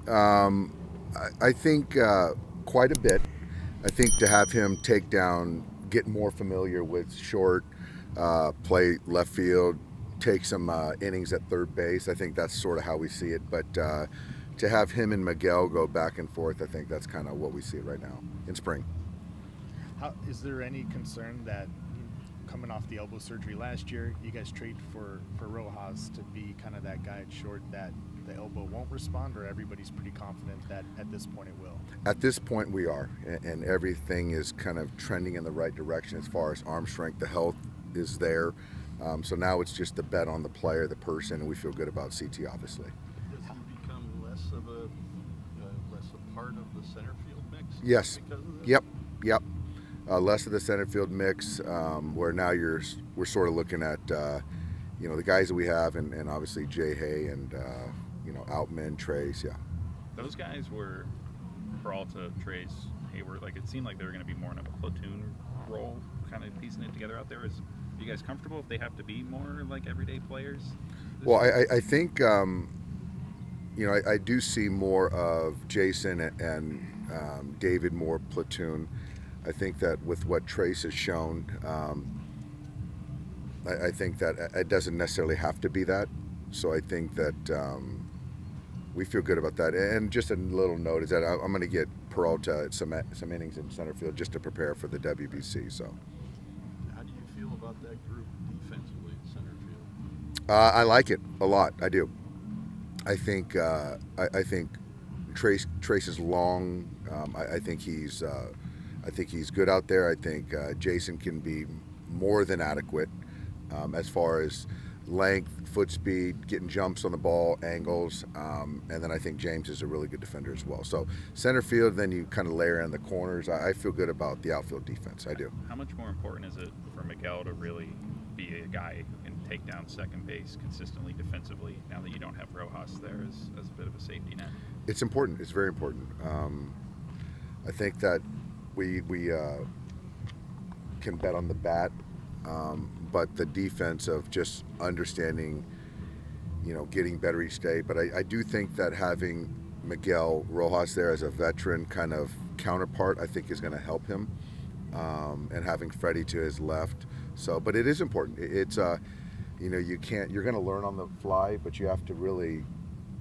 I think quite a bit. I think to have him take down, get more familiar with short, play left field, take some innings at third base. I think that's sort of how we see it. But to have him and Miguel go back and forth, I think that's kind of what we see right now in spring. How is there any concern that coming off the elbow surgery last year, you guys trade for Rojas to be kind of that guy at short that the elbow won't respond, or everybody's pretty confident that at this point it will? At this point, we are, and everything is kind of trending in the right direction as far as arm strength. The health is there. So now it's just the bet on the player, the person, and we feel good about CT, obviously. Does he become less a part of the center field mix? Yes. Because of this? Yep. Less of the center field mix, where now we're sort of looking at the guys that we have, and obviously Jay Hay and Outman, Trace, yeah. Those guys were Peralta, Trace, Hayward. Like, it seemed like they were going to be more in a platoon role, kind of piecing it together out there. Are you guys comfortable if they have to be more like everyday players? Well, I think I do see more of Jason and David more platoon. I think that with what Trace has shown, I think that it doesn't necessarily have to be that. So I think that we feel good about that. And just a little note is that I'm going to get Peralta some innings in center field just to prepare for the WBC. So How do you feel about that group defensively in center field? I like it a lot. I do. I think Trace is long. I think he's good out there. I think Jason can be more than adequate as far as length, foot speed, getting jumps on the ball, angles, and then I think James is a really good defender as well. So center field, then you kind of layer in the corners. I feel good about the outfield defense. I do. How much more important is it for Miguel to really be a guy who can take down second base consistently defensively now that you don't have Rojas there as a bit of a safety net? It's important. It's very important. I think that we can bet on the bat, but the defense of just understanding, getting better each day. But I do think that having Miguel Rojas there as a veteran kind of counterpart, I think is going to help him, and having Freddie to his left. So, but it is important. It's you're going to learn on the fly, but you have to really,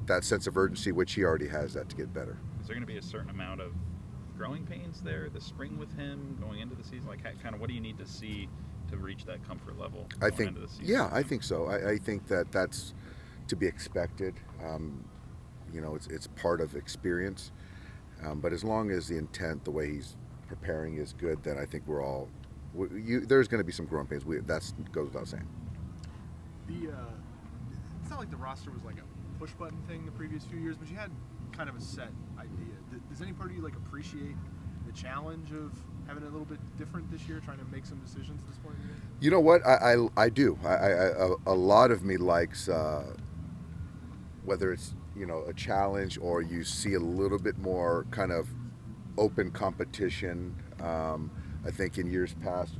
that sense of urgency, which he already has, that to get better. Is there going to be a certain amount of growing pains there this spring with him going into the season? Like, kind of what do you need to see to reach that comfort level I going think, into the season? yeah, I think so. I think that that's to be expected. It's part of experience. But as long as the intent, the way he's preparing is good, then I think there's going to be some growing pains. That goes without saying. It's not like the roster was like a push button thing the previous few years, but you had kind of a set idea. Does any part of you appreciate the challenge of having it a little bit different this year, trying to make some decisions at this point in the year? You know what? I do. A lot of me likes whether it's a challenge or you see a little bit more kind of open competition. I think in years past,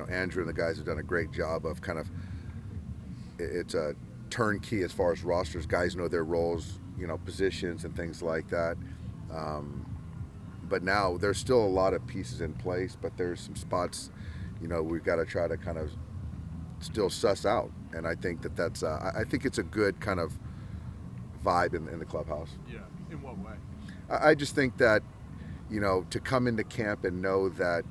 Andrew and the guys have done a great job of kind of, it's a turnkey as far as rosters. Guys know their roles, positions and things like that. But now there's still a lot of pieces in place, but there's some spots, we've got to try to kind of still suss out. And I think that's I think it's a good kind of vibe in the clubhouse. Yeah. In what way? I just think that, to come into camp and know that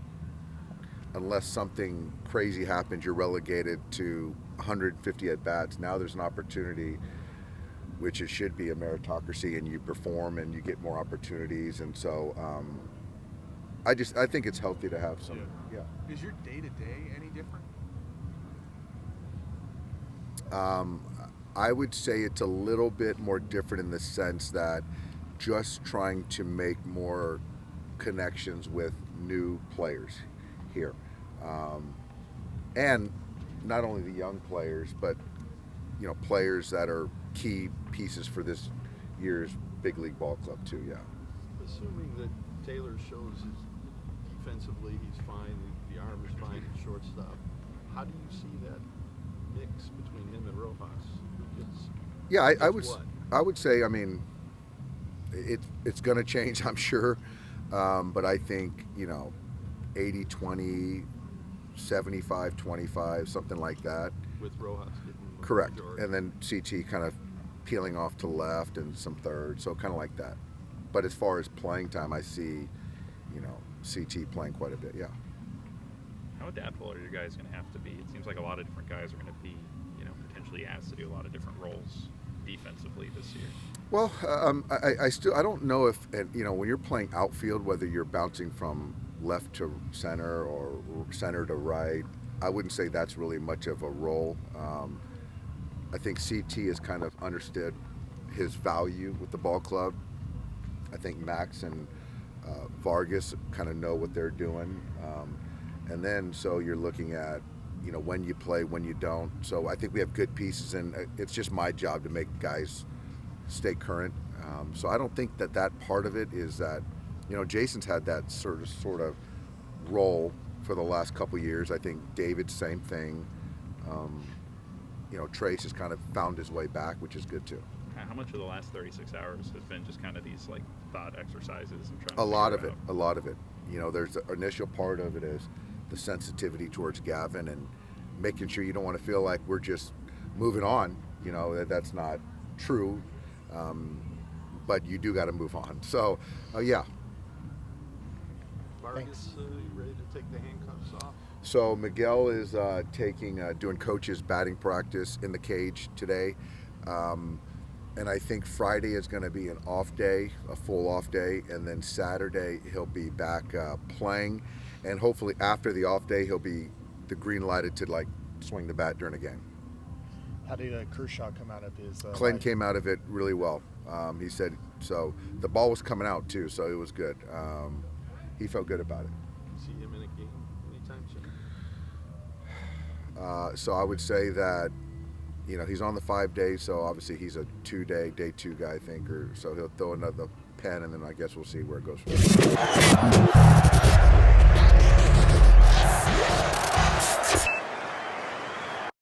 unless something crazy happens, you're relegated to 150 at bats. Now there's an opportunity, which it should be a meritocracy, and you perform and you get more opportunities. And so I think it's healthy to have some. Yeah. Is your day to day any different? I would say it's a little bit more different in the sense that just trying to make more connections with new players here. And not only the young players, but players that are key pieces for this year's big league ball club too. Yeah. Assuming that Taylor shows his defensively, he's fine, the arm is fine at shortstop. How do you see that mix between him and Rojas? Yeah, I What? would say, it's going to change, I'm sure. But I think, 80-20, 75-25, something like that. with Rojas getting the Correct. majority. And then CT kind of peeling off to left and some third, so kind of like that. But as far as playing time, I see, CT playing quite a bit, yeah. How adaptable are you guys going to have to be? It seems like a lot of different guys are going to be, potentially asked to do a lot of different roles defensively this year. Well, I don't know if, when you're playing outfield, whether you're bouncing from left to center or center to right, I wouldn't say that's really much of a role. I think CT has kind of understood his value with the ball club. I think Max and Vargas kind of know what they're doing. And then, so you're looking at, when you play, when you don't. So I think we have good pieces, and it's just my job to make guys stay current. So I don't think that part of it is that, Jason's had that sort of role for the last couple years. I think David's same thing. Trace has kind of found his way back, which is good too. How much of the last 36 hours has been just kind of these like thought exercises and trying A to lot figure of it. out? A lot of it. There's the initial part of it is the sensitivity towards Gavin and making sure you don't want to feel like we're just moving on. That's not true. But you do got to move on. So, yeah. Vargas, you ready to take the handcuffs off? So Miguel is doing coach's batting practice in the cage today. And I think Friday is going to be an off day, a full off day. And then Saturday he'll be back playing. And hopefully after the off day, he'll be the green lighted to swing the bat during a game. How did Kershaw come out of his? Clayton came out of it really well. He said so. The ball was coming out too, so it was good. He felt good about it. See him in a game anytime soon? So I would say that, he's on the 5 days, so obviously he's a day 2 guy, I think, or so he'll throw another pen, and then I guess we'll see where it goes from there.